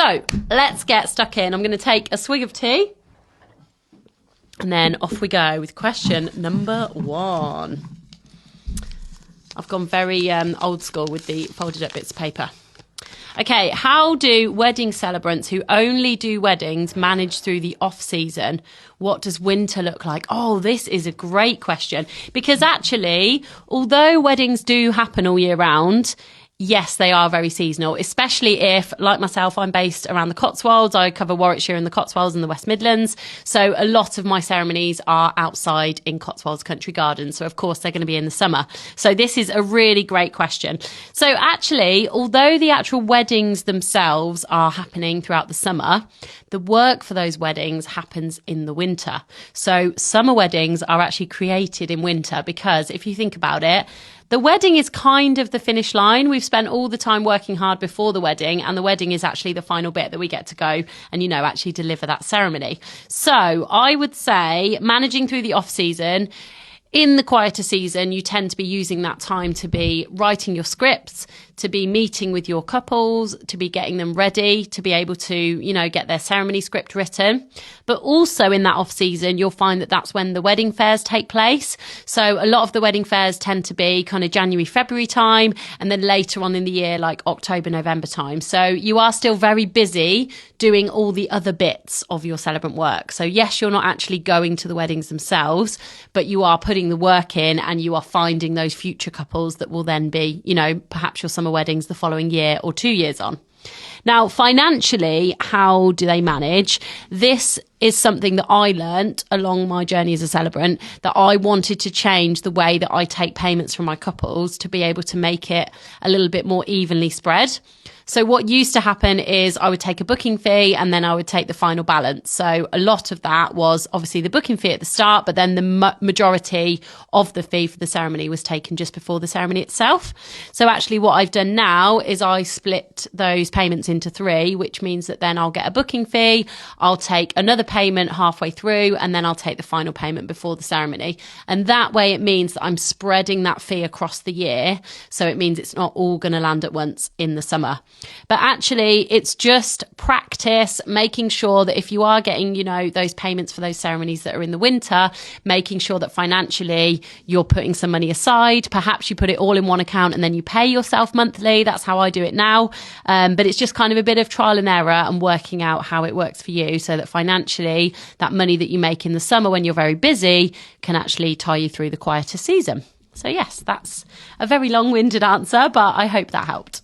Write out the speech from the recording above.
So let's get stuck in. I'm going to take a swig of tea and then off we go with question number 1. I've gone very old school with the folded up bits of paper. Okay, how do wedding celebrants who only do weddings manage through the off season? What does winter look like? Oh, this is a great question, because actually, although weddings do happen all year round, yes, they are very seasonal, especially if, like myself, I'm based around the Cotswolds. I cover Warwickshire and the Cotswolds and the West Midlands. So a lot of my ceremonies are outside in Cotswolds Country Gardens. So, of course, they're going to be in the summer. So this is a really great question. So actually, although the actual weddings themselves are happening throughout the summer, the work for those weddings happens in the winter. So summer weddings are actually created in winter because if you think about it, the wedding is kind of the finish line. We've spent all the time working hard before the wedding, and the wedding is actually the final bit that we get to go and, you know, actually deliver that ceremony. So I would say managing through the off season, in the quieter season, you tend to be using that time to be writing your scripts, to be meeting with your couples, to be getting them ready, to be able to, you know, get their ceremony script written. But also in that off season, you'll find that that's when the wedding fairs take place. So a lot of the wedding fairs tend to be kind of January, February time, and then later on in the year, like October, November time. So you are still very busy doing all the other bits of your celebrant work. So yes, you're not actually going to the weddings themselves, but you are putting the work in and you are finding those future couples that will then be, you know, perhaps your summer weddings the following year or 2 years on. Now, financially, how do they manage? This is something that I learnt along my journey as a celebrant, that I wanted to change the way that I take payments from my couples to be able to make it a little bit more evenly spread. So what used to happen is I would take a booking fee and then I would take the final balance. So a lot of that was obviously the booking fee at the start, but then the majority of the fee for the ceremony was taken just before the ceremony itself. So actually what I've done now is I split those payments into 3, which means that then I'll get a booking fee, I'll take another payment halfway through, and then I'll take the final payment before the ceremony. And that way it means that I'm spreading that fee across the year. So it means it's not all going to land at once in the summer. But actually, it's just practice, making sure that if you are getting, you know, those payments for those ceremonies that are in the winter, making sure that financially you're putting some money aside. Perhaps you put it all in one account and then you pay yourself monthly. That's how I do it now. But it's just kind of a bit of trial and error and working out how it works for you so that financially that money that you make in the summer when you're very busy can actually tie you through the quieter season. So yes, that's a very long-winded answer, but I hope that helped.